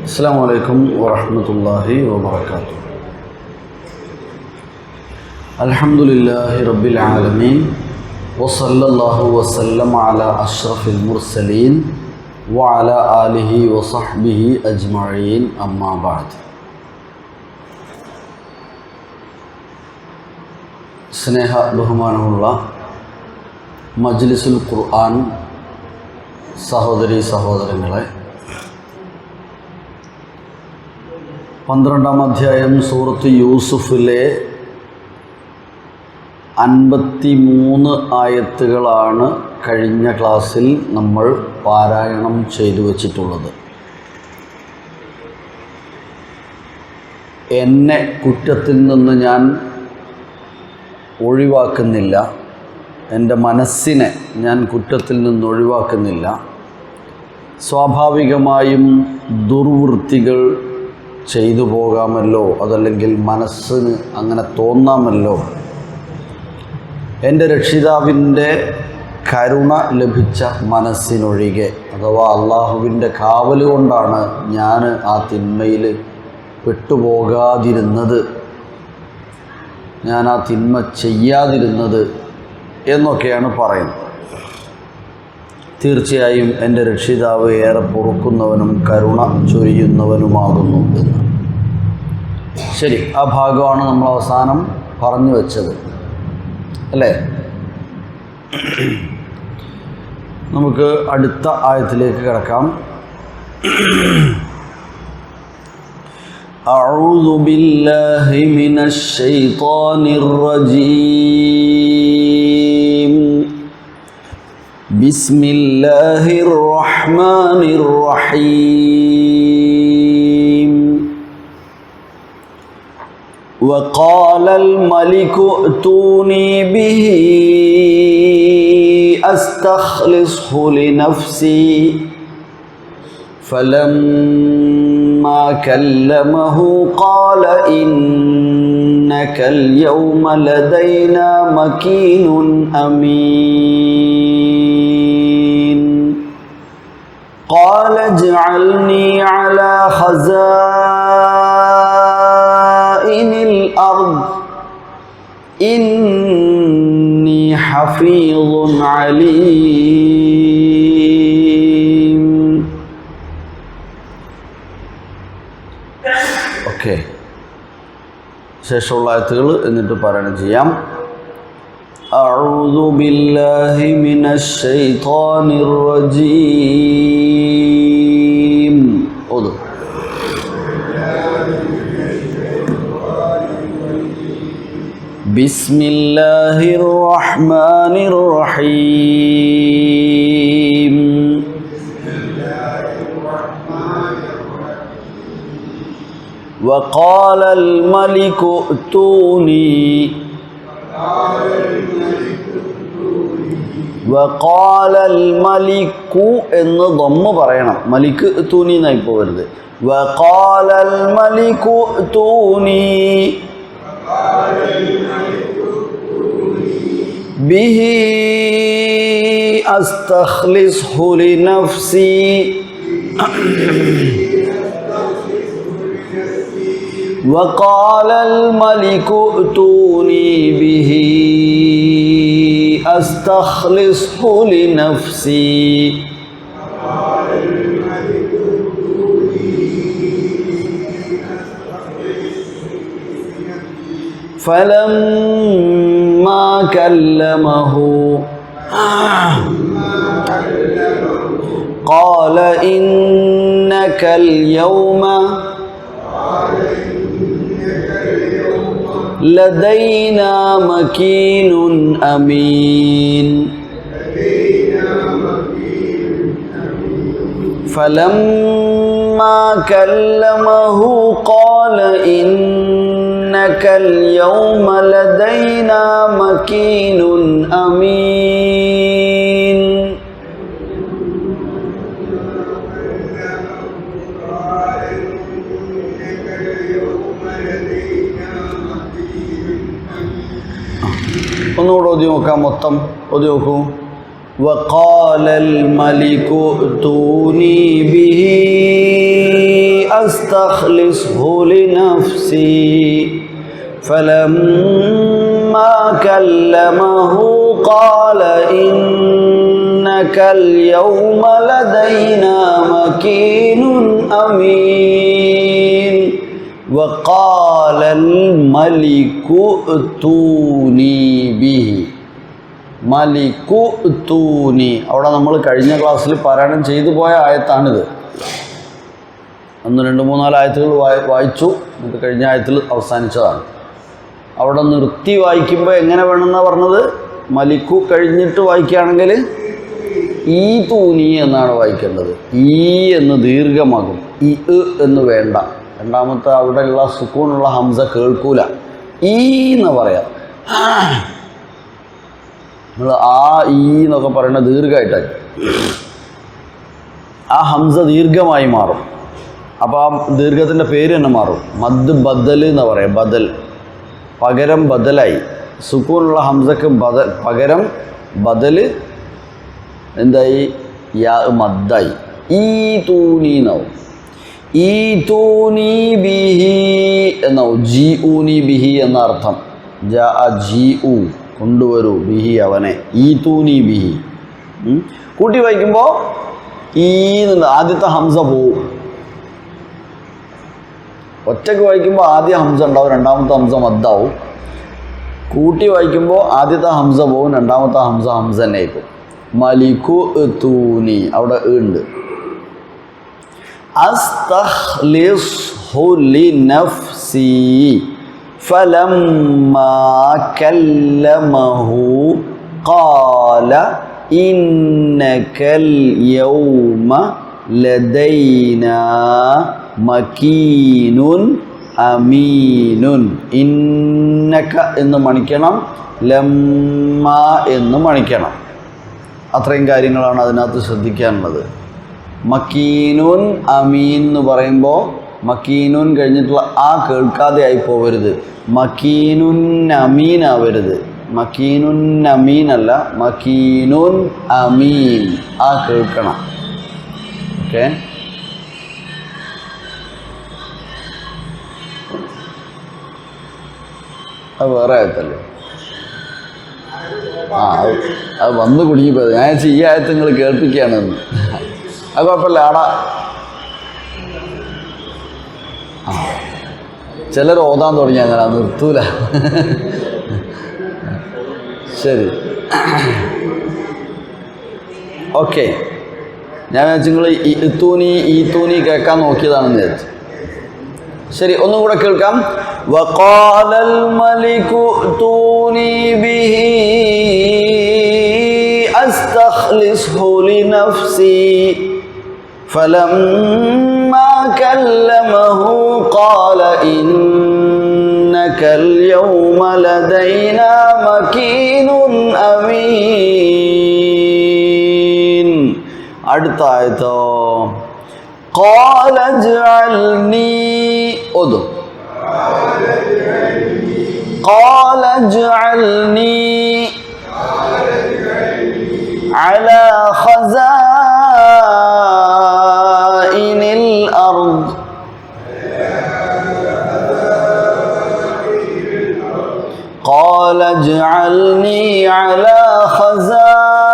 അസ്സലാമു അലൈക്കും വറഹ്മത്തുള്ളാഹി വബറകാതുഹു. അൽഹംദുലില്ലാഹി റബ്ബിൽ ആലമീൻ വസല്ലല്ലാഹു വസല്ലമ അലാ അഷ്റഫിൽ മുർസലീൻ വഅലാ ആലിഹി വസഹ്ബിഹി അജ്മഈൻ. അമ്മാ ബഅദ്. സ്നേഹ ബഹുമാനമുള്ള മജ്ലിസുൽ ഖുർആൻ സഹോദരീ സഹോദരങ്ങളെ, 12-ാം അധ്യായം സൂറത്ത് യൂസുഫിലെ 53 ആയത്തുകളാണ് കഴിഞ്ഞ ക്ലാസ്സിൽ നമ്മൾ പാരായണം ചെയ്തു വച്ചിട്ടുള്ളത്. എന്നെ കുറ്റത്തിൽ നിന്ന് ഞാൻ ഒഴിവാക്കുന്നില്ല, എൻ്റെ മനസ്സിനെ ഞാൻ കുറ്റത്തിൽ നിന്ന് ഒഴിവാക്കുന്നില്ല. സ്വാഭാവികമായും ദുർവൃത്തികൾ ചെയ്തു പോകാമല്ലോ, അതല്ലെങ്കിൽ മനസ്സിന് അങ്ങനെ തോന്നാമല്ലോ. എൻ്റെ രക്ഷിതാവിൻ്റെ കരുണ ലഭിച്ച മനസ്സിനൊഴികെ, അഥവാ അള്ളാഹുവിൻ്റെ കാവൽ കൊണ്ടാണ് ഞാൻ ആ തിന്മയിൽ പെട്ടുപോകാതിരുന്നത്, ഞാൻ ആ തിന്മ ചെയ്യാതിരുന്നത് എന്നൊക്കെയാണ് പറയുന്നത്. തീർച്ചയായും എൻ്റെ രക്ഷിതാവ് ഏറെ പൊറുക്കുന്നവനും കരുണ ചൊരിയുന്നവനുമാകുന്നു എന്ന്. ശരി, ആ ഭാഗമാണ് നമ്മൾ അവസാനം പറഞ്ഞു വെച്ചത് അല്ലേ? നമുക്ക് അടുത്ത ആയത്തിലേക്ക് കിടക്കാം. അഊദു ബില്ലാഹി മിനശ് ശൈത്വാനിർ റജീം. ബിസ്മില്ലാഹിർ റഹ്മാനിർ റഹീം. വഖാലൽ മലികു അ്തൂനി ബിഹി അസ്തഖ്ലിസ്ഹു ലിനഫ്സി ഫലമ്മാ കല്ലമഹു ഖാല ഇന്നകൽ യൗമ ലദൈനാ മകീനുൻ അമീൻ. ഖാല ഇജ്അൽനി അലാ ഖസാഇനിൽ അർദ് ഇന്നി ഹഫീദുൻ അലീം. ഓക്കെ, ശേഷമുള്ള ആയത്തുകൾ എന്നിട്ട് പാരായണം ചെയ്യാം. അഊദു ബില്ലാഹി മിനശ് ശൈത്വാനിർ റജീം. ഓതു. ബിസ്മില്ലാഹിർ റഹ്മാനിർ റഹീം. وقال الملك ائتوني وقال الملك എന്ന് ദമ്മ പറയണം, മലിക് തൂനി എന്നായി പോകരുത്. وقال الملك ائتوني به أستخلصه لنفسي وقال الملك ائتوني به أستخلصه لنفسي فلما كلمه قال إنك اليوم لدينا مكين أمين. فلما كلمه قال إنك اليوم لدينا مكين أمين. ഒന്നുകൂടെ ഓതി നോക്കാം, മൊത്തം ഓതി നോക്കൂ. وقال الملك ائتوني به أستخلصه لنفسي فلما كلمه قال إنك اليوم لدينا مكين أمين وقال الملك ائتوني به മലിക്കു തൂനി. അവിടെ നമ്മൾ കഴിഞ്ഞ ക്ലാസ്സിൽ പാരായണം ചെയ്തു പോയ ആയത്താണിത്. 1, 2, 3, 4 ആയത്തുകൾ വായിച്ചു. എന്നിട്ട് കഴിഞ്ഞ ആയത്തിൽ അവസാനിച്ചതാണ്. അവിടെ നിർത്തി വായിക്കുമ്പോൾ എങ്ങനെ വേണമെന്നാണ് പറഞ്ഞത്? മലിക്കു കഴിഞ്ഞിട്ട് വായിക്കുകയാണെങ്കിൽ ഈ തൂനി എന്നാണ് വായിക്കേണ്ടത്. ഈ എന്ന് ദീർഘമാകും, ഈ എന്ന് വേണ്ട. രണ്ടാമത്തെ അവിടെയുള്ള സുക്കൂണുള്ള ഹംസ കേൾക്കൂല, ഈ എന്ന് പറയാം. നമ്മൾ ആ ഈ എന്നൊക്കെ പറയുന്ന ദീർഘമായിട്ടാണ്. ആ ഹംസ ദീർഘമായി മാറും. അപ്പോൾ ആ ദീർഘത്തിൻ്റെ പേര് തന്നെ മാറും. മദ് ബദൽ എന്ന് പറയാം. ബദൽ പകരം ബദലായി. സുക്കൂനുള്ള ഹംസക്ക് പകരം ബദൽ എന്തായി? യാ മദ്ദായി. ഈ തൂനി എന്നാവും. ഈ തൂനി ബിഹി എന്നാവും. ജി ഊനി ബിഹി എന്ന അർത്ഥം. ജി ഊ കൊണ്ടുവരൂ, ബിഹി അവനെ. ഈ തൂനി ബിഹി. കൂട്ടി വായിക്കുമ്പോൾ ഈ ആദ്യത്തെ ഹംസ പോവും. ഒറ്റക്ക് വായിക്കുമ്പോൾ ആദ്യ ഹംസ ഉണ്ടാവും, രണ്ടാമത്തെ ഹംസ മദ്ദാവും. കൂട്ടി വായിക്കുമ്പോൾ ആദ്യത്തെ ഹംസ പോവും, രണ്ടാമത്തെ ഹംസ തന്നെ ആയിരിക്കും. മലിക്കു തൂനി അവിടെ ഉണ്ട്. അസ്തഖ്ലിസ്ഹു ലിനഫ്സി فلما كلمه قال إنك اليوم لدينا مكين أمين. إنك എന്ന് മണിക്കണം, ലമ്മ എന്ന് മണിക്കണം. അത്രയും കാര്യങ്ങളാണ് അതിനകത്ത് ശ്രദ്ധിക്കാനുള്ളത്. മക്കീനുൻ അമീൻ എന്ന് പറയുമ്പോൾ മക്കീനുൻ കഴിഞ്ഞിട്ടുള്ള ആ കേൾക്കാതെ ആയി പോകരുത്. മക്കീനുൻ അമീൻ ആവരുത്. മക്കീനുൻ അമീൻ അല്ല, മക്കീനുൻ അമീൻ. ആ കേൾക്കണം. ഓക്കെ. അത് വേറെ ആയത്തല്ലേ? അത് വന്ന് കുടുങ്ങിപ്പോയത്. ഞാൻ ഈ ആയത്ത് നിങ്ങൾ കേൾപ്പിക്കുകയാണെന്ന്. അത് കുഴപ്പമില്ല. ആടാ ചിലർ ഓതാൻ തുടങ്ങി, അങ്ങനെ നിർത്തൂല. ശരി, ഓക്കെ. ഞാൻ വിചാരിച്ചു നിങ്ങൾ ഈ തൂനി കേൾക്കാൻ നോക്കിയതാണെന്ന് വിചാരിച്ചു. ശരി, ഒന്നും കൂടെ കേൾക്കാം. വഖാലൽ മലികു തൂനി ബിഹി അസ്തഖ്ലിസ്ഹു ലിനഫ്സി فلما كلمه قال إنك اليوم لدينا مكين أمين. അടുത്ത ആയത്തോ قال اجعلني قال اجعلني على خزائن الأرض قال اجعلني على خزائن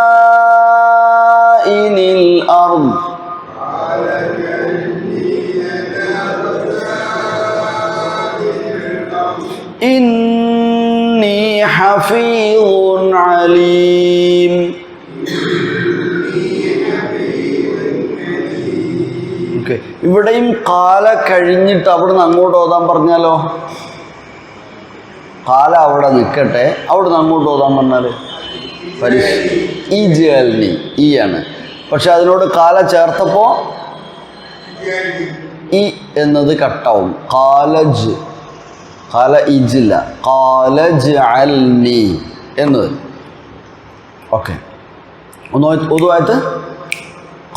الأرض إني حفيظ عليم. ഇവിടെയും കാല കഴിഞ്ഞിട്ട് അവിടുന്ന് അങ്ങോട്ട് ഓതാൻ പറഞ്ഞാലോ? കാല അവിടെ നിൽക്കട്ടെ, അവിടുന്ന് അങ്ങോട്ട് ഓതാൻ പറഞ്ഞാൽ ഈ ജൽനി ഈ ആണ്. പക്ഷെ അതിനോട് കാല ചേർത്തപ്പോൾ ഈ എന്നത് കട്ടാവും. കാലജ്, കാല ഇജില്ല, കാലജ് അൽനി എന്നത്. ഓക്കെ, ഒന്ന് പൊതുവായിട്ട്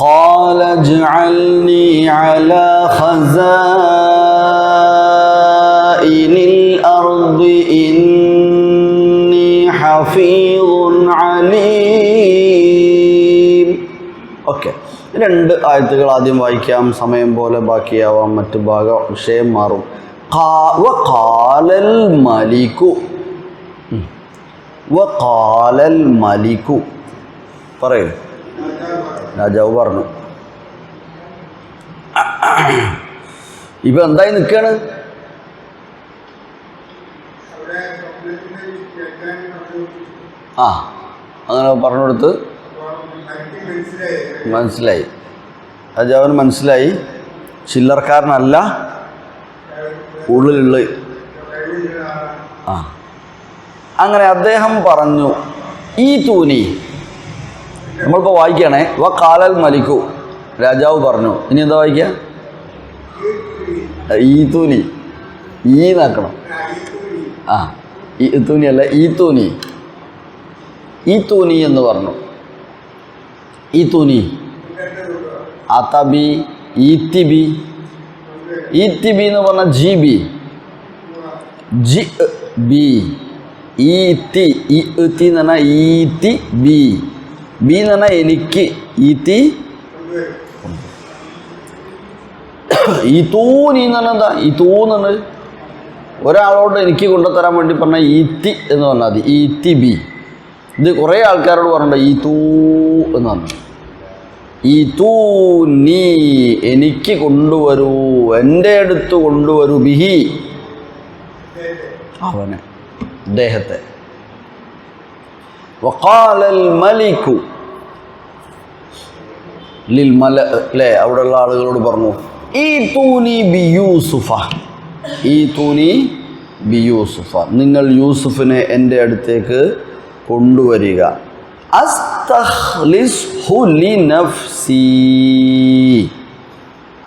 قال اجعلني على خزائن الأرض إني حفيظ عليم. 2 ആയത്തുകൾ ആദ്യം വായിക്കാം, സമയം പോലെ ബാക്കിയാവാം, മറ്റു വിഷയം മാറും. വഖാലൽ മലികു, വഖാലൽ മലികു പറയൂ. രാജാവ് പറഞ്ഞു. ഇപ്പൊ എന്തായി നിൽക്കാണ്? അങ്ങനെ പറഞ്ഞു കൊടുത്ത് മനസ്സിലായി, രാജാവിന് മനസ്സിലായി ചില്ലറക്കാരനല്ല ഉള്ളിലുള്ള. അങ്ങനെ അദ്ദേഹം പറഞ്ഞു ഈ തൂനി, നമ്മളിപ്പോൾ വായിക്കുകയാണേ, വഖാലൽ മലികു, രാജാവ് പറഞ്ഞു. ഇനി എന്താ വായിക്കുക? ഈ തൂനി, ഈ നാക്കണം. ഈ തൂനി അല്ല, ഈ തൂനി, ഈ തൂനി എന്ന് പറഞ്ഞു. ഈ തൂനി ആത്തബി, ഈത്തിബി, ഈത്തിബി എന്ന് പറഞ്ഞാൽ ജി ബി, ജി ബി, ഈത്തി, ഈത്തി എന്ന് പറഞ്ഞാൽ ഈത്തി ബി, ബി എന്ന് പറഞ്ഞാൽ എനിക്ക്, ഈത്തി. ഈ തൂനി എന്ന് പറഞ്ഞാൽ എന്താ? ഈ തൂന്ന് ഒരാളോട് എനിക്ക് കൊണ്ടുതരാൻ വേണ്ടി പറഞ്ഞാൽ ഈത്തി എന്ന് പറഞ്ഞാൽ മതി, ഈത്തി ബി. ഇത് കുറേ ആൾക്കാരോട് പറഞ്ഞിട്ടുണ്ട് ഈ തൂ എന്ന് പറഞ്ഞു. ഈ തൂ നീ, എനിക്ക് കൊണ്ടുവരൂ, എൻ്റെ അടുത്ത് കൊണ്ടുവരൂ, ബിഹി അവനെ, അദ്ദേഹത്തെ. വഖാലൽ മലികു ലിൽ മല, അല്ലേ, അവിടെയുള്ള ആളുകളോട് പറഞ്ഞു ഈ തൂനി ബി യൂസുഫ, ഈ തൂനി ബി യൂസുഫ, നിങ്ങൾ യൂസുഫിനെ എൻ്റെ അടുത്തേക്ക് കൊണ്ടുവരിക. അസ്തഖ്ലിസ്ഹു ലിനഫ്സി,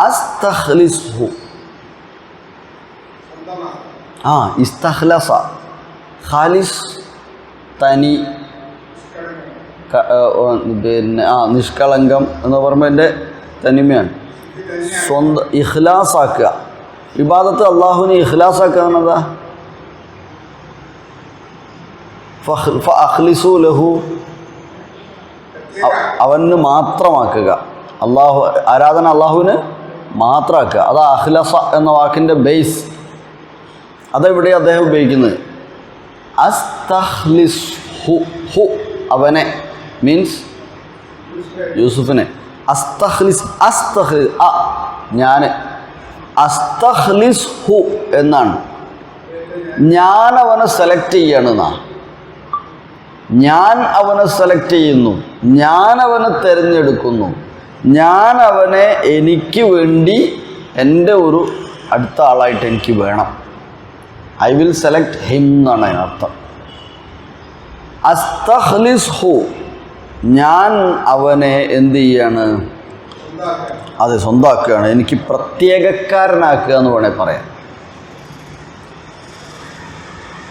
അസ്തഖ്ലിസ്ഹു, ഇസ്തഖ്ലസ, ഖാലിസ് തനി, പിന്നെ നിഷ്കളങ്കം എന്ന് പറയുമ്പോൾ എൻ്റെ തനിമയാണ്. സ്വന്തം ഇഖ്ലാസാക്കുക, ഇബാദത്ത് അള്ളാഹുവിനെ ഇഖ്ലാസാക്കുക എന്നതാ. ഫഅഖ്ലിസു ലഹു, അവന് മാത്രമാക്കുക, അള്ളാഹു ആരാധന അള്ളാഹുവിന് മാത്രമാക്കുക. അതാ അഖ്ലസ എന്ന വാക്കിൻ്റെ ബേസ്. അതെവിടെ അദ്ദേഹം ഉപയോഗിക്കുന്നത്? അസ്തഖ്ലിസ്ഹു, ഹു അവനെ മീൻസ് യൂസുഫിനെ. അസ്തഖ്ലിസ്, അസ്തഖ്ലിസ് ഞാൻ, അസ്തഖ്ലിസ്ഹു എന്നാണ്, ഞാൻ അവനെ സെലക്ട് ചെയ്യണമെന്നാ. ഞാൻ അവനെ സെലക്ട് ചെയ്യുന്നു, ഞാൻ അവനെ തിരഞ്ഞെടുക്കുന്നു, ഞാൻ അവനെ എനിക്ക് വേണ്ടി എൻ്റെ ഒരു അടുത്ത ആളായിട്ട് എനിക്ക് വേണം. ഐ വിൽ സെലക്ട് ഹിം എന്നാണ് അതിനർത്ഥം. അസ്തഖ്ലിസ്ഹു, ഞാൻ അവനെ എന്ത് ചെയ്യാണ്? അതെ, സ്വന്തമാക്കുകയാണ്, എനിക്ക് പ്രത്യേകക്കാരനാക്കുക എന്ന് വേണേൽ പറയാം.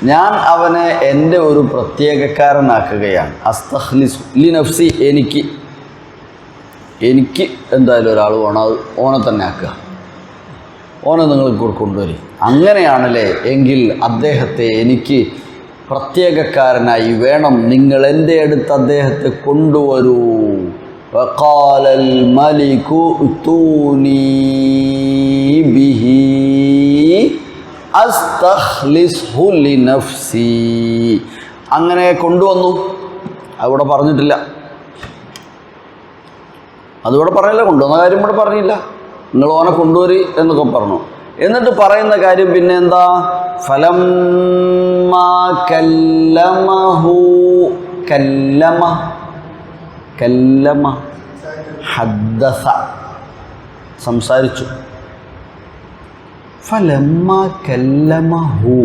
ഞാൻ അവനെ എൻ്റെ ഒരു പ്രത്യേകക്കാരനാക്കുകയാണ്. അസ്തഖ്ലിസ് ലി നഫ്സി, എനിക്ക് എന്തായാലും ഒരാൾ വേണം, അത് ഓനെ തന്നെ ആക്കുക, ഓനെ നിങ്ങൾ കൊണ്ടുവരും. അങ്ങനെയാണല്ലേ എങ്കിൽ അദ്ദേഹത്തെ എനിക്ക് പ്രത്യേകക്കാരനായി വേണം, നിങ്ങൾ എൻ്റെ അടുത്ത് അദ്ദേഹത്തെ കൊണ്ടുവരൂ. വഖാലൽ മലികു ഉതൂനി ബിഹി അസ്തഖ്ലിസ്ഹു ലിനഫ്സി. അങ്ങനെ കൊണ്ടുവന്നു. അവിടെ പറഞ്ഞിട്ടില്ല, അതിവിടെ പറഞ്ഞില്ല, കൊണ്ടുവന്ന കാര്യം ഇവിടെ പറഞ്ഞില്ല. നിങ്ങൾ ഓനെ കൊണ്ടുവരി എന്നൊക്കെ പറഞ്ഞു. എന്നിട്ട് പറയുന്ന കാര്യം പിന്നെ എന്താ? ഫലമ്മാ കല്ലമഹു, കല്ലമ ഹദ്ദസ, സംസാരിച്ചു. ഫലമ്മാ കല്ലമഹു,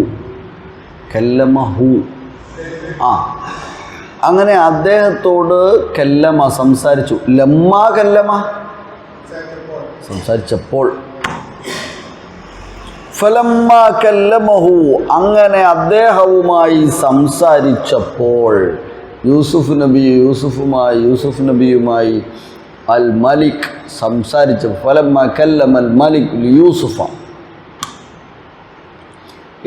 അങ്ങനെ അദ്ദേഹത്തോട് കല്ലമ, സംസാരിച്ചു. ലമ്മാ കല്ലമ, സംസാരിച്ചപ്പോൾ. ഫലമ്മാ കല്ലമഹു, അങ്ങനെ അദ്ദേഹവുമായി സംസാരിച്ചപ്പോൾ, യൂസുഫ് നബിയുമായി അൽ മലിക് സംസാരിച്ചു. ഫലമ്മാ കല്ലമൽ മലിക് യൂസുഫ,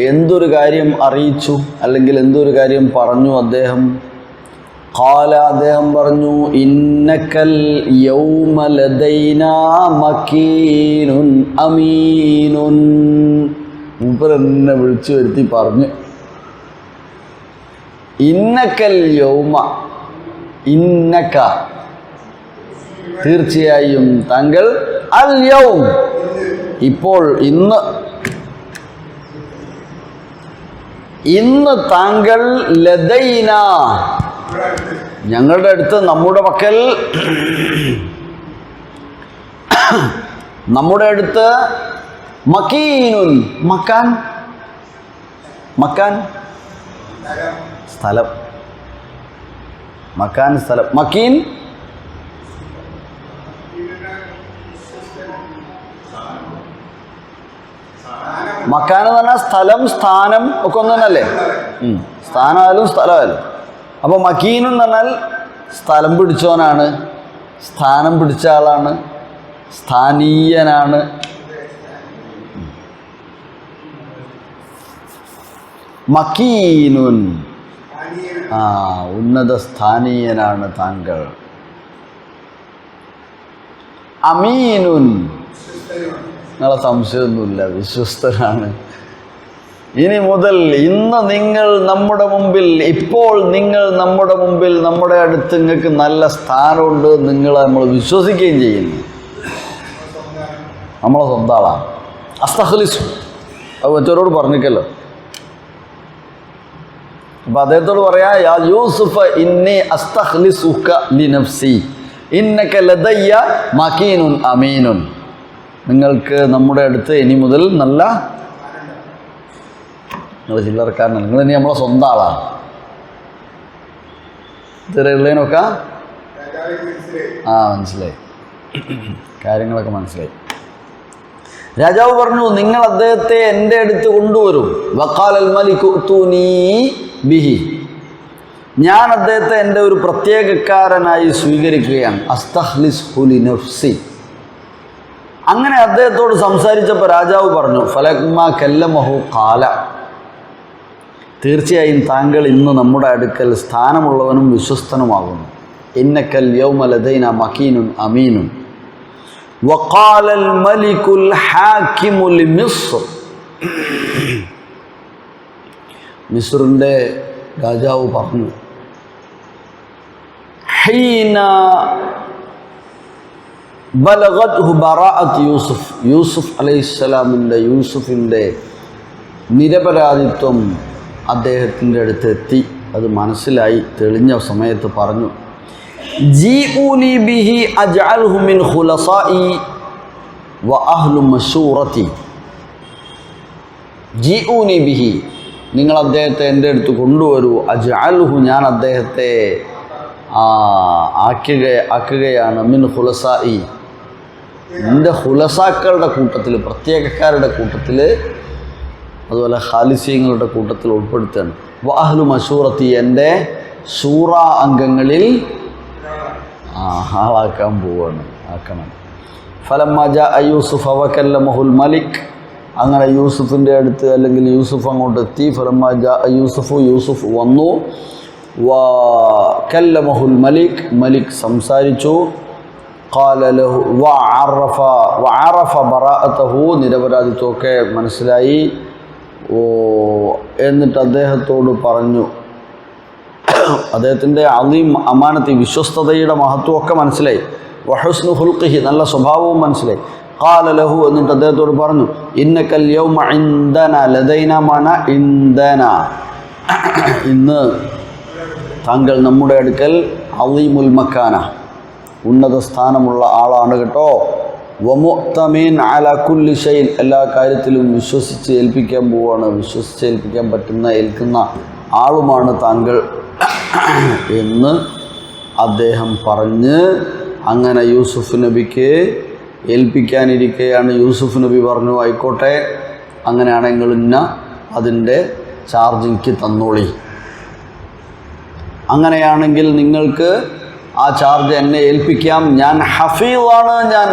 എന്തൊരു കാര്യം അറിയിച്ചു അല്ലെങ്കിൽ എന്തൊരു കാര്യം പറഞ്ഞു അദ്ദേഹം? ഖാല അദ്ദേഹം പറഞ്ഞു ഇന്നക്കൽ യൗമ ലദൈനാ മക്കീനുൻ അമീനുൻ. മൂപ്പർ എന്നെ വിളിച്ചു വരുത്തി പറഞ്ഞു ഇന്നക്കൽ യൗമ, ഇന്നക തീർച്ചയായും താങ്കൾ, അൽ യൗം ഇപ്പോൾ, ഇന്ന് താങ്കൾ, ലദൈന ഞങ്ങളുടെ അടുത്ത്, നമ്മുടെ പക്കൽ, നമ്മുടെ അടുത്ത്, മക്കീനുൻ മക്കാൻ, മക്കാൻ സ്ഥലം, മക്കാൻ സ്ഥലം, മക്കീൻ മക്കാൻ എന്ന് പറഞ്ഞാൽ സ്ഥലം, സ്ഥാനം ഒക്കെ ഒന്ന് തന്നെയല്ലേ? സ്ഥാനമായാലും സ്ഥലമായാലും. അപ്പോൾ മക്കീൻ എന്ന് പറഞ്ഞാൽ സ്ഥലം പിടിച്ചവനാണ്, സ്ഥാനം പിടിച്ച ആളാണ്, സ്ഥാനീയനാണ്. മക്കീനുൻ ഉന്നത സ്ഥാനീയനാണ് താങ്കൾ. അമീനുൻ നിങ്ങളെ സംശയമൊന്നുമില്ല, വിശ്വസ്തനാണ്. ഇനി മുതൽ ഇന്ന് നിങ്ങൾ നമ്മുടെ മുമ്പിൽ, ഇപ്പോൾ നിങ്ങൾ നമ്മുടെ മുമ്പിൽ, നമ്മുടെ അടുത്ത് നിങ്ങൾക്ക് നല്ല സ്ഥാനമുണ്ട്, നിങ്ങളെ നമ്മൾ വിശ്വസിക്കുകയും ചെയ്യുന്നു. നമ്മളെ സ്വന്തം ആളാണ്. അസ്തഖ്ലിസു അത് മറ്റവരോട് പറഞ്ഞിക്കല്ലോ. അപ്പം അദ്ദേഹത്തോട് പറയാ യാ യൂസുഫ ഇന്നി അസ്തഖ്ലിസുക ലിനഫ്സി ഇന്നക ലദയ്യ മക്കീനുൻ അമീനുൻ. നിങ്ങൾക്ക് നമ്മുടെ അടുത്ത് ഇനി മുതൽ നല്ല, നിങ്ങൾ ചില്ലറക്കാരനല്ല, നിങ്ങൾ ഇനി നമ്മളെ സ്വന്തം ആളാണ്. ഇതുവരെയുള്ളതിനൊക്കെ മനസ്സിലായി, കാര്യങ്ങളൊക്കെ മനസ്സിലായി. രാജാവ് പറഞ്ഞു നിങ്ങൾ അദ്ദേഹത്തെ എൻ്റെ അടുത്ത് കൊണ്ടുവരും. വഖാലൽ മലികു ഉതൂനി ബിഹി, ഞാൻ അദ്ദേഹത്തെ എൻ്റെ ഒരു പ്രത്യേകക്കാരനായി സ്വീകരിക്കുകയാണ്. അസ്തഖ്ലിസ്ഹു ലിനഫ്സി. അങ്ങനെ അദ്ദേഹത്തോട് സംസാരിച്ചപ്പോൾ രാജാവ് പറഞ്ഞു ഫലമ്മാ കല്ലമഹു ഖാല, തീർച്ചയായും താങ്കൾ ഇന്ന് നമ്മുടെ അടുക്കൽ സ്ഥാനമുള്ളവനും വിശ്വസ്തനുമാകുന്നു. ഇന്നക്കൽ യൗമ ലദൈന മക്കീനുൻ അമീനുൻ. വഖാലൽ മലികുൽ ഹാകിമു ലിമിസ്ർ, മിസ്റിൻ്റെ രാജാവ് പറഞ്ഞു ഹീന ബലഗത്ഹു ബറാഅത്ത് യൂസുഫ്, യൂസുഫ് അലൈഹിസ്സലാമിൻ്റെ, യൂസുഫിൻ്റെ നിരപരാധിത്വം അദ്ദേഹത്തിൻ്റെ അടുത്ത് എത്തി. അത് മനസ്സിലായി, തെളിഞ്ഞ സമയത്ത് പറഞ്ഞു ജീഊനി ബിഹി അജ്അൽഹു മിൻ ഖുലസാഇ വ അഹ്ലു മശൂറത്തി. ജീഊനി ബിഹി, നിങ്ങൾ അദ്ദേഹത്തെ എൻ്റെ അടുത്ത് കൊണ്ടുവരൂ. അജ്അൽഹു, ഞാൻ അദ്ദേഹത്തെ ആക്കുകയാണ് മിൻ ഖുലസാഇ, എൻ്റെ ഖുലസാക്കളുടെ കൂട്ടത്തിൽ, പ്രത്യേകക്കാരുടെ കൂട്ടത്തിൽ, അതുപോലെ ഖാലിസീങ്ങളുടെ കൂട്ടത്തിൽ ഉൾപ്പെടുത്തുകയാണ്. വ അഹ്ലു മശൂറത്തി, എൻ്റെ ശൂറ അംഗങ്ങളിൽ ആളാക്കാൻ പോവുകയാണ്, ആക്കണം. ഫലമ്മാ ജാഅ യൂസുഫ് വകല്ലമഹുൽ മലിക്, അങ്ങനെ യൂസുഫിൻ്റെ അടുത്ത്, അല്ലെങ്കിൽ യൂസുഫ് അങ്ങോട്ട് എത്തി. ഫലമ്മാ ജാഅ യൂസുഫ്, യൂസുഫ് വന്നു. വകല്ലമഹുൽ മലിക്, മലിക് സംസാരിച്ചു. ഖാല ലഹു വഅറഫ ബറാഅതഹു, നിരപരാധിത്വമൊക്കെ മനസ്സിലായി. എന്നിട്ട് അദ്ദേഹത്തോട് പറഞ്ഞു, അദ്ദേഹത്തിൻ്റെ അളീം അമാനത്തി, വിശ്വസ്തതയുടെ മഹത്വമൊക്കെ മനസ്സിലായി. വഹുസ്നു ഖുൽഖിഹി, നല്ല സ്വഭാവവും മനസ്സിലായി. ഖാല ലഹു, എന്നിട്ട് അദ്ദേഹത്തോട് പറഞ്ഞു ഇന്നക്കൽ യൗമ ഇൻദന ലദൈന മന ഇൻദന, ഇന്ന് താങ്കൾ നമ്മുടെ അടുക്കൽ അളീമുൽ മക്കാന, ഉന്നത സ്ഥാനമുള്ള ആളാണ് കേട്ടോ. വമുഅ്തമീൻ അലാ കുല്ലി ഷൈൻ, എല്ലാ കാര്യത്തിലും വിശ്വസിച്ച് ഏൽപ്പിക്കാൻ പോവുകയാണ്, വിശ്വസിച്ച് ഏൽപ്പിക്കാൻ പറ്റുന്ന, ഏൽക്കുന്ന ആളുമാണ് താങ്കൾ എന്ന് അദ്ദേഹം പറഞ്ഞ് അങ്ങനെ യൂസുഫ് നബിക്ക് ഏൽപ്പിക്കാനിരിക്കുകയാണ്. യൂസുഫ് നബി പറഞ്ഞു ആയിക്കോട്ടെ, അങ്ങനെയാണെങ്കിൽ ഇന്ന അതിൻ്റെ ചാർജ് എനിക്ക് തന്നോളി, അങ്ങനെയാണെങ്കിൽ നിങ്ങൾക്ക് ആ ചാർജ് എന്നെ ഏൽപ്പിക്കാം. ഞാൻ ഹഫീളാണ്, ഞാൻ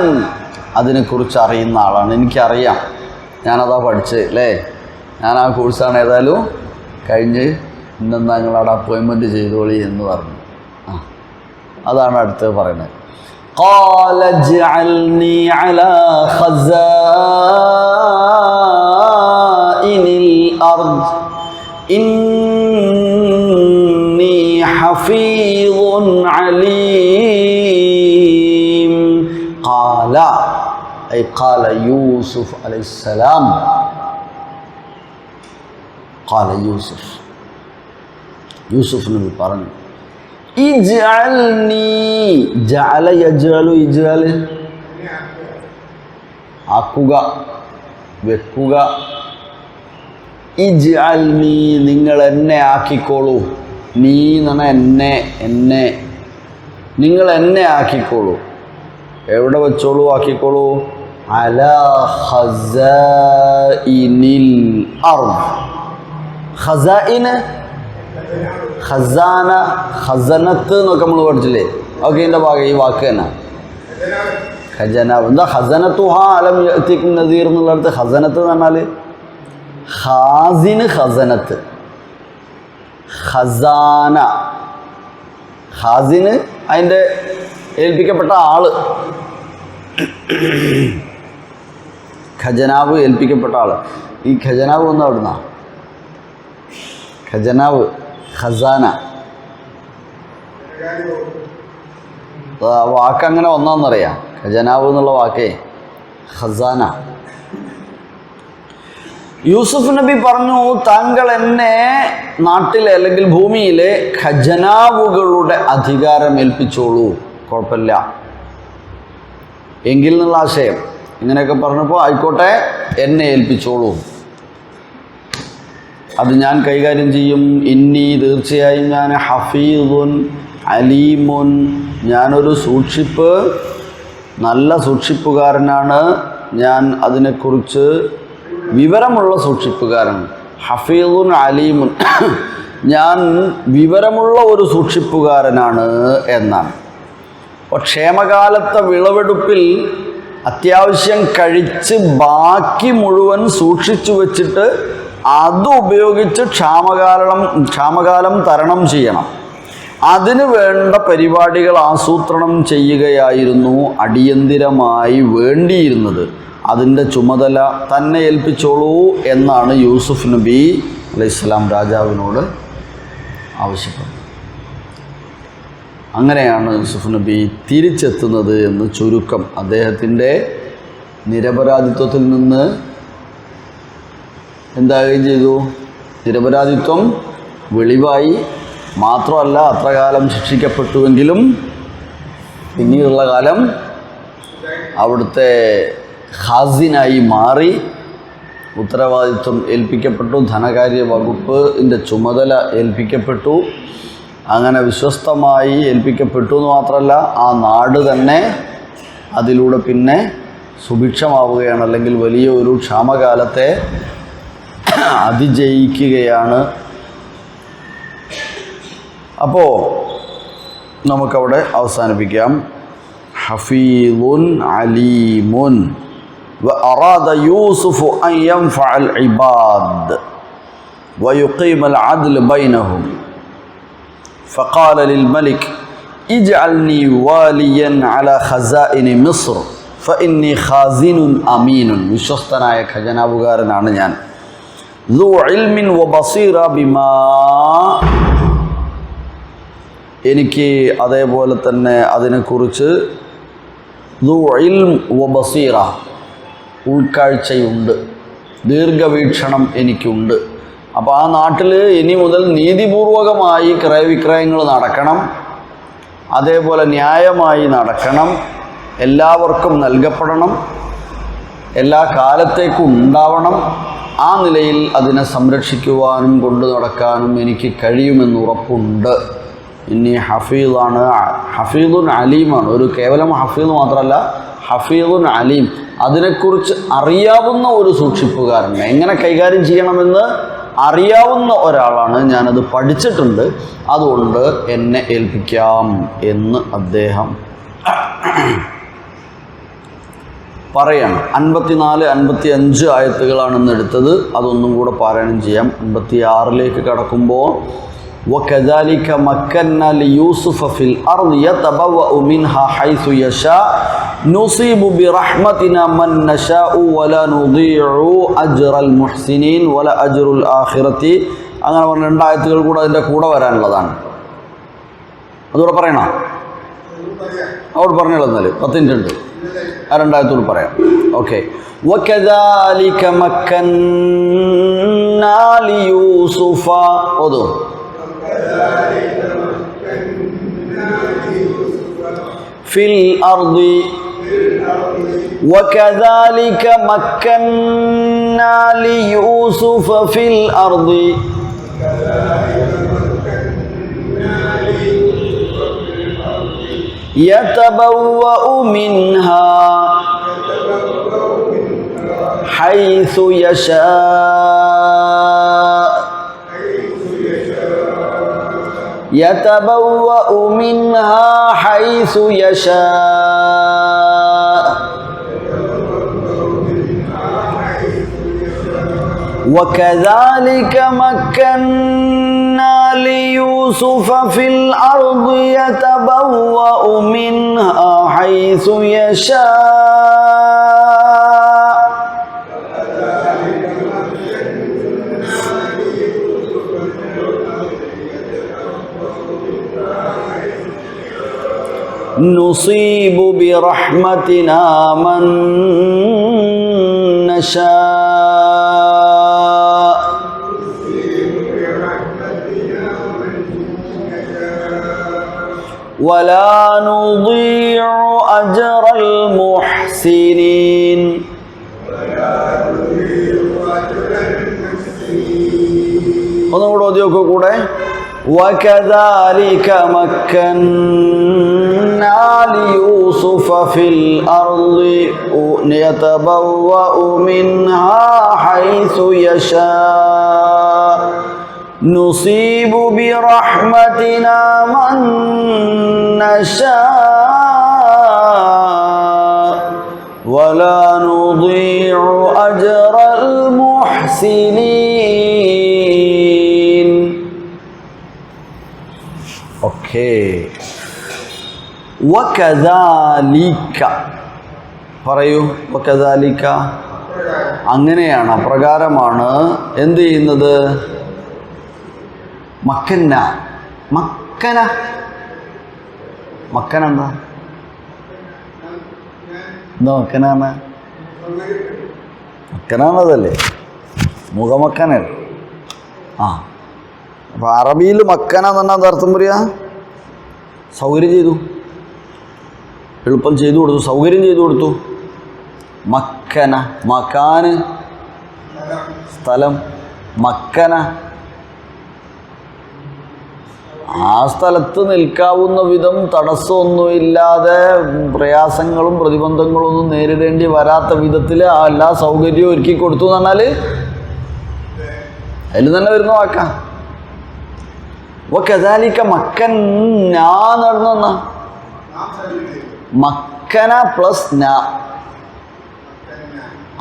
അതിനെക്കുറിച്ച് അറിയുന്ന ആളാണ്, എനിക്കറിയാം, ഞാനതാ പഠിച്ചത് അല്ലേ, ഞാൻ ആ കോഴ്സാണ് ഏതായാലും കഴിഞ്ഞ്, ഇന്നെന്താ നിങ്ങളവിടെ അപ്പോയിൻമെൻറ്റ് ചെയ്തോളി എന്ന് പറഞ്ഞു. അതാണ് അടുത്ത് പറയുന്നത്. قال اجعلني على خزائن الأرض إني حفيظ عليم. قال أي قال يوسف عليه السلام. قال يوسف നബി പറഞ്ഞു ഇജ്അൽനി. ജഅല യജ്അലു ഇജ്അൽ ആക്കുക, വെക്കുക. ഇജ്അൽനി നിങ്ങൾ എന്നെ ആക്കിക്കോളൂ. നീ എന്ന് പറഞ്ഞാൽ എന്നെ നിങ്ങൾ എന്നെ ആക്കിക്കോളൂ. എവിടെ വെച്ചോളൂ? ആക്കിക്കോളൂ. അലാ ഖസാഇനിൽ അർദ്. ഖസാഇന്, ഖസാന, ഖസനത്ത് എന്നൊക്കെ നമ്മൾ പഠിച്ചില്ലേ? ഓക്കെ, ഇതിൻ്റെ ഭാഗം ഈ വാക്ക് തന്നെ ഖജനാവ്. എന്താ ഖസനത്തുഹ അലം യഅതികും നദീർ എന്നുള്ളടത്ത് ഖസനത്ത് എന്ന് പറഞ്ഞാൽ ഖാസിന്, ഖസനത്ത്, ഖസാന. ഖാസിന് അതിൻ്റെ ഏൽപ്പിക്കപ്പെട്ട ആള്, ഖജനാവ് ഏൽപ്പിക്കപ്പെട്ട ആള്. ഈ ഖജനാവ് വന്ന അവിടുന്ന ഖജനാവ്, ഖസാന വാക്ക് അങ്ങനെ ഒന്നാന്നറിയാം. ഖജനാവ് എന്നുള്ള വാക്കേ ഖസാന. യൂസുഫ് നബി പറഞ്ഞു, താങ്കൾ എന്നെ നാട്ടിലെ അല്ലെങ്കിൽ ഭൂമിയിലെ ഖജനാവുകളുടെ അധികാരം ഏൽപ്പിച്ചോളൂ, കുഴപ്പമില്ല എങ്കിൽ എന്നുള്ള ആശയം. ഇങ്ങനെയൊക്കെ പറഞ്ഞപ്പോൾ ആയിക്കോട്ടെ, എന്നെ ഏൽപ്പിച്ചോളൂ, അത് ഞാൻ കൈകാര്യം ചെയ്യും. ഇന്നി തീർച്ചയായും ഞാൻ ഹഫീദുൻ അലീമുൻ, ഞാനൊരു നല്ല സൂക്ഷിപ്പുകാരനാണ്. ഞാൻ അതിനെക്കുറിച്ച് വിവരമുള്ള സൂക്ഷിപ്പുകാരൻ. ഹഫീദുൻ അലീമുൻ, ഞാൻ വിവരമുള്ള ഒരു സൂക്ഷിപ്പുകാരനാണ് എന്നാണ്. അപ്പോൾ ക്ഷേമകാലത്തെ വിളവെടുപ്പിൽ അത്യാവശ്യം കഴിച്ച് ബാക്കി മുഴുവൻ സൂക്ഷിച്ചു വച്ചിട്ട് അത് ഉപയോഗിച്ച് ക്ഷാമകാലം തരണം ചെയ്യണം. അതിനു വേണ്ട പരിപാടികൾ ആസൂത്രണം ചെയ്യുകയായിരുന്നു അടിയന്തിരമായി വേണ്ടിയിരുന്നത്. അതിൻ്റെ ചുമതല തന്നെ ഏൽപ്പിച്ചോളൂ എന്നാണ് യൂസുഫ് നബി അലൈഹിസ്സലാം രാജാവിനോട് ആവശ്യപ്പെട്ടത്. അങ്ങനെയാണ് യൂസുഫ് നബി തിരിച്ചെത്തുന്നത് എന്ന് ചുരുക്കം. അദ്ദേഹത്തിൻ്റെ നിരപരാധിത്വത്തിൽ നിന്ന് എന്താകുകയും ചെയ്തു? നിരപരാധിത്വം വെളിവായി. മാത്രമല്ല, അത്ര കാലം ശിക്ഷിക്കപ്പെട്ടുവെങ്കിലും പിന്നീടുള്ള കാലം അവിടുത്തെ ഖാസിനായി മാറി, ഉത്തരവാദിത്വം ഏൽപ്പിക്കപ്പെട്ടു, ധനകാര്യ വകുപ്പിൻ്റെ ചുമതല ഏൽപ്പിക്കപ്പെട്ടു. അങ്ങനെ വിശ്വസ്തമായി ഏൽപ്പിക്കപ്പെട്ടു എന്ന് മാത്രമല്ല, ആ നാട് തന്നെ അതിലൂടെ പിന്നെ സുഭിക്ഷമാവുകയാണ്, അല്ലെങ്കിൽ വലിയ ഒരു ക്ഷാമകാലത്തെ അതിജയിക്കുകയാണ്. അപ്പോൾ നമുക്കവിടെ അവസാനിപ്പിക്കാം. ഹഫീദുൻ അലീമുൻ وأراد يوسف أن ينفع العباد ويقيم العدل بينهم فقال للملك اجعلني واليا على خزائن مصر فإني خازن أمين. വിശ്വസ്തനായ ഖജനാവുകാരനാണ് ഞാൻ. ذو علم وبصيرة بما, എനിക്ക് അതേപോലെ തന്നെ അതിനെക്കുറിച്ച് ذو علم وبصيرة, ഉൾക്കാഴ്ചയുണ്ട്, ദീർഘവീക്ഷണം എനിക്കുണ്ട്. അപ്പോൾ ആ നാട്ടിൽ ഇനി മുതൽ നീതിപൂർവകമായി ക്രയവിക്രയങ്ങൾ നടക്കണം, അതേപോലെ ന്യായമായി നടക്കണം, എല്ലാവർക്കും നൽകപ്പെടണം, എല്ലാ കാലത്തേക്കും ഉണ്ടാവണം. ആ നിലയിൽ അതിനെ സംരക്ഷിക്കുവാനും കൊണ്ടു നടക്കാനും എനിക്ക് കഴിയുമെന്ന് ഉറപ്പുണ്ട്. ഇനി ഹഫീദാണ്, ഹഫീദുൻ അലീമാണ്. ഒരു കേവലം ഹഫീദ് മാത്രമല്ല, ഹഫീദുൻ അലീം, അതിനെക്കുറിച്ച് അറിയാവുന്ന ഒരു സൂക്ഷിപ്പുകാരൻ, എങ്ങനെ കൈകാര്യം ചെയ്യണമെന്ന് അറിയാവുന്ന ഒരാളാണ്, ഞാനത് പഠിച്ചിട്ടുണ്ട്, അതുകൊണ്ട് എന്നെ ഏൽപ്പിക്കാം എന്ന് അദ്ദേഹം പറയണം. 54, 55 ആയത്തുകളാണെന്ന് എടുത്തത്. അതൊന്നും കൂടെ പാരായണം ചെയ്യാം. 56 കടക്കുമ്പോൾ وكذلك مكنا ليوسف في الأرض يتبوأ منها حيث يشاء نصيب برحمتنا من نشاء ولا نضيع أجر المحسنين ولا أجر الآخرة. അങ്ങനെ പറഞ്ഞ രണ്ടായത്തുകൾ കൂടെ അതിൻ്റെ കൂടെ വരാനുള്ളതാണ്. അതുകൂടെ പറയണോ? അവിടെ പറഞ്ഞോളൂ. എന്നാൽ 10 മിനിറ്റ് ഉണ്ട്. ആ രണ്ടായത്തോട് പറയാം. ഓക്കെ. وكذلك مكنا ليوسف ഓതോ في الأرض وكذلك مكنا ليوسف في الأرض يتبوأ منها حيث يشاء يتبوأ منها حيث يشاء وكذلك مكنا ليوسف في الأرض يتبوأ منها حيث يشاء نصيب برحمتنا من نشاء ولا نضيع أجر المحسنين. ഒന്നുകൂടെ ഓതിയൊക്കെ കൂടെ. وكذلك مكنا ليوسف في الأرض يتبوأ منها حيث يشاء نصيب برحمتنا من نشاء ولا نضيع أجر المحسنين. ഓക്കേ. വകദാലിക പറയൂ. വകദാലിക അങ്ങനെയാണ്, അപ്രകാരമാണ് എന്ത് ചെയ്യുന്നത്? മക്കന്ന മക്കന മക്കന എന്താ മക്കനാണ്? മക്കനാണതല്ലേ? മുഖമക്കനല്ലേ? ആ, അപ്പോൾ അറബിയിൽ മക്കന എന്ന് പറഞ്ഞാൽ അർത്ഥം പറയുക സൗകര്യം ചെയ്തു, എളുപ്പം ചെയ്തു കൊടുത്തു, സൗകര്യം ചെയ്തു കൊടുത്തു. മക്കന മക്കാന് സ്ഥലം, മക്കന ആ സ്ഥലത്ത് നിൽക്കാവുന്ന വിധം തടസ്സമൊന്നുമില്ലാതെ പ്രയാസങ്ങളും പ്രതിബന്ധങ്ങളും ഒന്നും നേരിടേണ്ടി വരാത്ത വിധത്തിൽ ആ എല്ലാ സൗകര്യവും ഒരുക്കി കൊടുത്തു എന്ന് പറഞ്ഞാൽ അതിൽ തന്നെ വരുന്ന വാക്കാ. വകദാലിക മക്കന്ന നടന്ന മക്കന പ്ലസ് ന.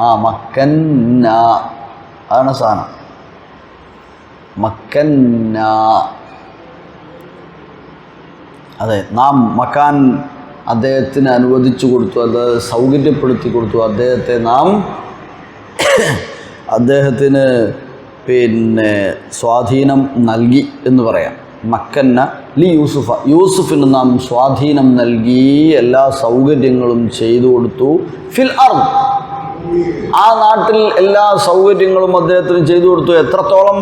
ആ മക്കന്ന അതാണ് സാധനം. മക്കന്ന അതെ, നാം മക്കാൻ അദ്ദേഹത്തിന് അനുവദിച്ചു കൊടുത്തു, അത് സൗകര്യപ്പെടുത്തി കൊടുത്തു. അദ്ദേഹത്തെ നാം അദ്ദേഹത്തിന് സ്വാധീനം നൽകി എന്ന് പറയാം. മക്കന്ന ലി യൂസുഫ, യൂസുഫിന് നാം സ്വാധീനം നൽകി, എല്ലാ സൗകര്യങ്ങളും ചെയ്തു കൊടുത്തു. ഫിൽ അർദ് ആ നാട്ടിൽ എല്ലാ സൗകര്യങ്ങളും അദ്ദേഹത്തിന് ചെയ്തു കൊടുത്തു. എത്രത്തോളം?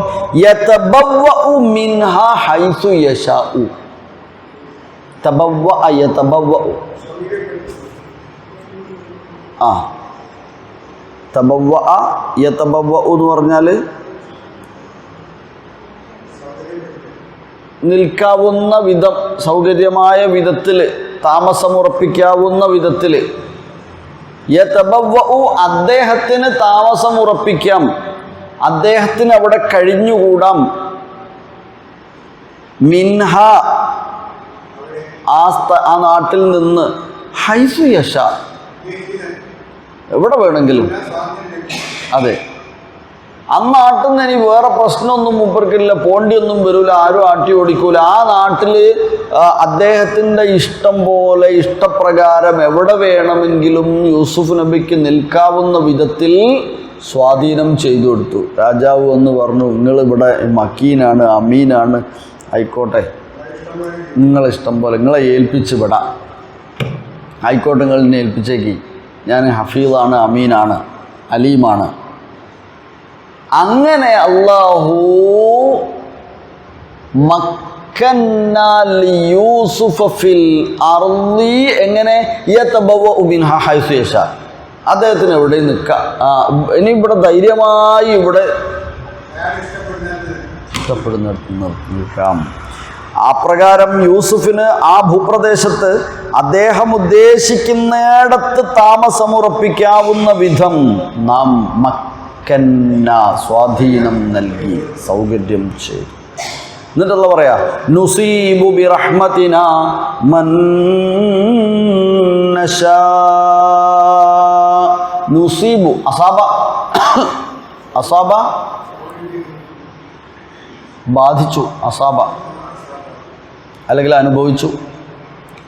യതബവ്വഉ മിൻഹാ ഹൈസു യശാഉ. തബവ്വഅ യതബവ്വഉ. ആ തബവ്വഅ യതബവ്വഉ എന്ന് പറഞ്ഞാൽ നിൽക്കാവുന്ന വിധം, സൗകര്യമായ വിധത്തിൽ, താമസമുറപ്പിക്കാവുന്ന വിധത്തിൽ. യതബവ്വഉ അദ്ദേഹത്തിന് താമസമുറപ്പിക്കാം, അദ്ദേഹത്തിന് അവിടെ കഴിഞ്ഞുകൂടാം. മിൻഹ ആ നാട്ടിൽ നിന്ന്, ഹൈസു യശാ എവിടെ വേണമെങ്കിലും. അതെ, ആ നാട്ടിൽ നിന്ന് ഇനി വേറെ പ്രശ്നമൊന്നും മൂപ്പർക്കില്ല, പോണ്ടിയൊന്നും വരില്ല, ആരും ആട്ടി ഓടിക്കൂല. ആ നാട്ടിൽ അദ്ദേഹത്തിൻ്റെ ഇഷ്ടം പോലെ ഇഷ്ടപ്രകാരം എവിടെ വേണമെങ്കിലും യൂസുഫ് നബിക്ക് നിൽക്കാവുന്ന വിധത്തിൽ സ്വാധീനം ചെയ്തു കൊടുത്തു. രാജാവ് വന്ന് പറഞ്ഞു, നിങ്ങളിവിടെ മക്കീനാണ്, അമീനാണ്, ആയിക്കോട്ടെ, നിങ്ങളിഷ്ടം പോലെ നിങ്ങളെ ഏൽപ്പിച്ച് വിടാം, ആയിക്കോട്ടെ, നിങ്ങൾ എന്നെ ഏൽപ്പിച്ചേക്ക്, ഞാൻ ഹഫീദാണ്, അമീനാണ്, അലീമാണ്. അങ്ങനെ അല്ലാഹു മക്കന്ന ലിയൂസുഫ ഫിൽ അർളി, എങ്ങനെ യതബവ്വഉ മിൻഹാ ഹൈസു യശാ, അദ്ദേഹത്തിന് എവിടെ നിൽക്കാം, ഇനി ഇവിടെ ധൈര്യമായി ഇവിടെ ഇഷ്ടപ്പെടുന്നിടത്ത് നിൽക്കാം. ആ പ്രകാരം യൂസുഫിന് ആ ഭൂപ്രദേശത്ത് അദ്ദേഹം ഉദ്ദേശിക്കുന്നിടത്ത് താമസമുറപ്പിക്കാവുന്ന വിധം നാം മക്കന്ന സ്വാധീനം നൽകി, സൗകര്യം ചെയ്തു. എന്നിട്ടുള്ള പറയാ, നുസീബു ബിറഹ്മതിനാ മൻ നശാ. നുസീബു അസാബ, അസാബ ബാധിച്ചു, അസാബ അല്ലെങ്കിൽ അനുഭവിച്ചു,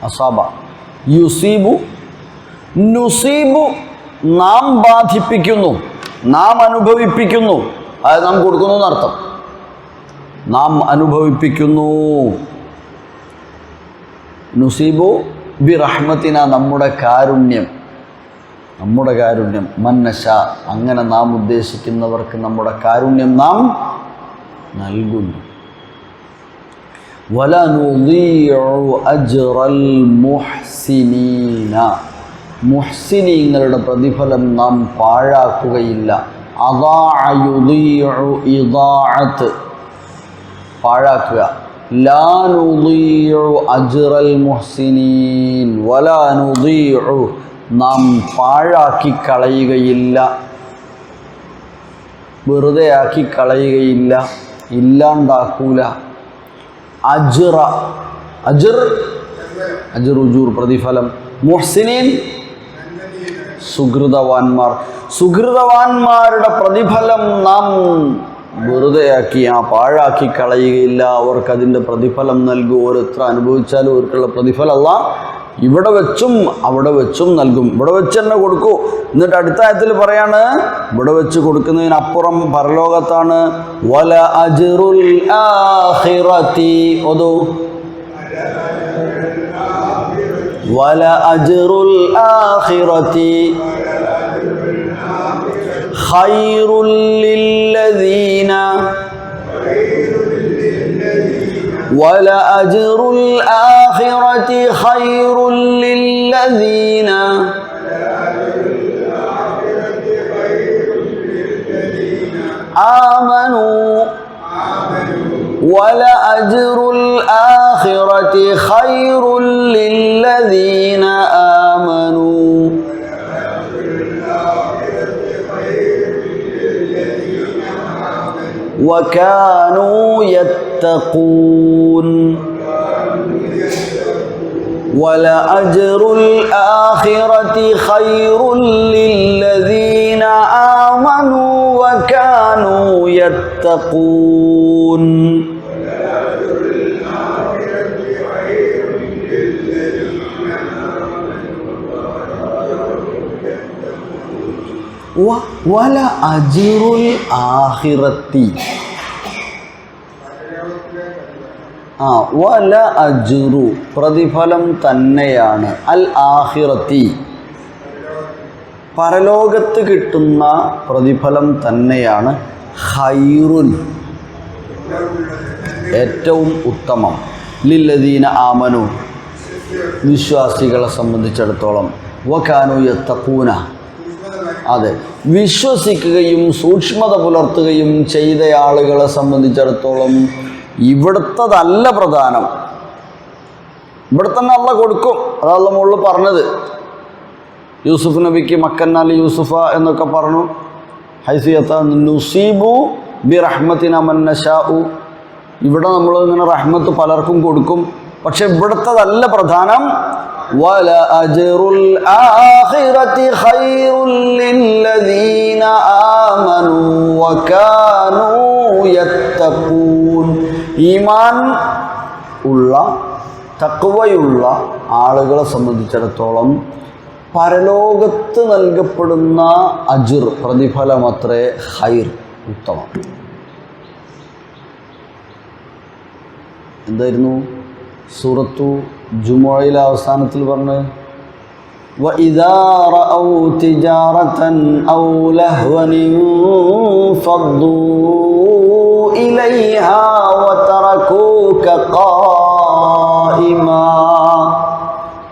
അസാബ. യുസീബു, നുസീബു നാം ബാധിപ്പിക്കുന്നു, നാം അനുഭവിപ്പിക്കുന്നു, അത് നാം കൊടുക്കുന്നു എന്നർത്ഥം. നാം അനുഭവിപ്പിക്കുന്നു. നുസീബു ബി റഹ്മത്തിന, നമ്മുടെ കാരുണ്യം, നമ്മുടെ കാരുണ്യം. മന്നശ, അങ്ങനെ നാം ഉദ്ദേശിക്കുന്നവർക്ക് നമ്മുടെ കാരുണ്യം നാം നൽകുന്നു. വലനുദീഉ അജ്റൽ മുഹ്സിനീന, മുഹ്സിനീങ്ങളുടെ പ്രതിഫലം നാം പാഴാക്കുകയില്ല. അദാഅ യുദീഉ ഇദാഅത്ത്, പാഴാക്കുക. ലാ നുദീഉ അജ്റൽ മുഹ്സിനീൻ വലാ നുദീഉ, നാം പാഴാക്കി കളയുകയില്ല, വെറുതെ ആക്കി കളയുകയില്ല, ഇല്ലാണ്ടാക്കൂല. അജ്റ, അജ്ർ, അജ്ർ ഉജൂർ പ്രതിഫലം. മുഹ്സിനീൻ സുഹൃതവാന്മാർ, സുഹൃതവാന്മാരുടെ പ്രതിഫലം നാം വെറുതെയാക്കി, പാഴാക്കി കളയുകയില്ല, അവർക്കതിൻ്റെ പ്രതിഫലം നൽകും. ഓരോരുത്തർ അനുഭവിച്ചാലും അവർക്കുള്ള പ്രതിഫലം അല്ലാഹ് ഇവിടെ വെച്ചും അവിടെ വെച്ചും നൽകും. ഇവിടെ വെച്ച് തന്നെ കൊടുക്കൂ. എന്നിട്ട് അടുത്ത ആയത്തിൽ പറയാണ്, ഇവിടെ വെച്ച് കൊടുക്കുന്നതിനപ്പുറം പരലോകത്താണ്. വല അജ്റുൽ ആഖിറതി, ഓതൂ, വല അജ്റുൽ ആഖിറതി ഖൈറുൽ ലില്ലദീന, ولأجر الآخرة خير للذين آمنوا ولأجر الآخرة خير للذين آمنوا وكانوا يتقون ولأجر الآخرة خير للذين آمنوا وكانوا يتقون. വല അജ്റുൽ ആഖിറത്തി, വല അജ്റു പ്രതിഫലം തന്നെയാണ്, അൽ ആഖിറത്തി പരലോകത്ത് കിട്ടുന്ന പ്രതിഫലം തന്നെയാണ്, ഖൈറുൻ ഏറ്റവും ഉത്തമം, ലില്ലദീന ആമനു വിശ്വാസികളെ സംബന്ധിച്ചിടത്തോളം, വകാനു യത്തഖൂന അതെ വിശ്വസിക്കുകയും സൂക്ഷ്മത പുലർത്തുകയും ചെയ്ത ആളുകളെ സംബന്ധിച്ചിടത്തോളം ഇവിടുത്തതല്ല പ്രധാനം, ഇവിടെ തന്നെ അള്ളാഹ് കൊടുക്കും. അതല്ല മുകളിൽ പറഞ്ഞത്. യൂസുഫ് നബിക്ക് മക്കന്നാലി യൂസുഫ എന്നൊക്കെ പറഞ്ഞു. ഹൈസിയത്ത നുസീബു ബി റഹ്മത്തിന മൻ നശാഉ, ഇവിടെ നമ്മൾ ഇങ്ങനെ റഹ്മത്ത് പലർക്കും കൊടുക്കും. പക്ഷെ ഇവിടുത്തതല്ല പ്രധാനം. വല അജ്റുൽ ആഖിറതി ഖൈറുൽ ലില്ലദീന ആമനു وكانوا يتقون ഈമാൻ ഉള്ള തഖ്വയുള്ള ആളുകളെ സംബന്ധിച്ചിടത്തോളം പരലോകത്ത് നൽകപ്പെടുന്ന അജ്ർ പ്രതിഫലമത്രേ ഖൈർ ഉത്തമം. എന്തായിരുന്നു സൂറത്തു ജുമുഅയിലെ അവസാനത്തിൽ പറഞ്ഞത്? وَإِذَا رَأَوْا تِجَارَةً أَوْ لَهْوًا انفَضُّوا إِلَيْهَا وَتَرَكُوكَ قَائِمًا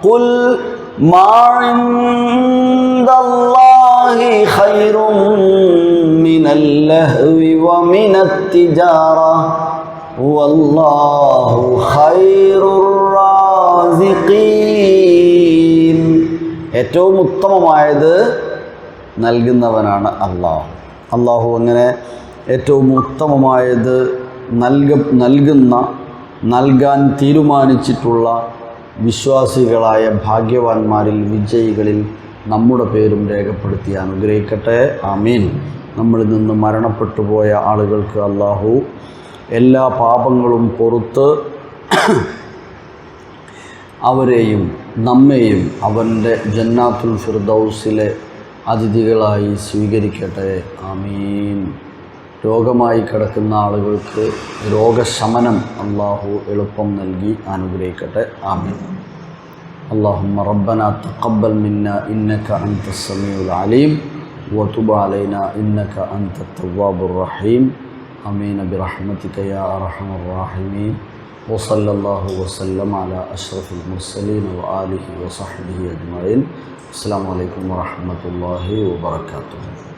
قُلْ مَا عِندَ اللَّهِ خَيْرٌ مِنَ اللَّهْوِ وَمِنَ التِّجَارَةِ وَاللَّهُ خَيْرُ الرَّازِقِينَ. ഏറ്റവും ഉത്തമമായത് നൽകുന്നവനാണ് അള്ളാഹു. അള്ളാഹു അങ്ങനെ ഏറ്റവും ഉത്തമമായത് നൽകാൻ തീരുമാനിച്ചിട്ടുള്ള വിശ്വാസികളായ ഭാഗ്യവാന്മാരിൽ വിജയികളിൽ നമ്മുടെ പേരും രേഖപ്പെടുത്തി അനുഗ്രഹിക്കട്ടെ. ആമീൻ. നമ്മളിൽ നിന്ന് മരണപ്പെട്ടു പോയ ആളുകൾക്ക് അള്ളാഹു എല്ലാ പാപങ്ങളും പൊറുത്ത് അവരെയും നമ്മെയും അവൻ്റെ ജന്നാത്തുൽ ഫിർദൗസിലെ അതിഥികളായി സ്വീകരിക്കട്ടെ. ആമീൻ. രോഗമായി കിടക്കുന്ന ആളുകൾക്ക് രോഗശമനം അള്ളാഹു എളുപ്പം നൽകി അനുഗ്രഹിക്കട്ടെ. ആമീൻ. اللهم ربنا تقبل منا إنك أنت السميع العليم وتب علينا إنك أنت التواب الرحيم. آمين برحمتك يا أرحم الراحمين. وصلى الله وسلم على أشرف المرسلين وآله وصحبه أجمعين. السلام عليكم ورحمة الله وبركاته.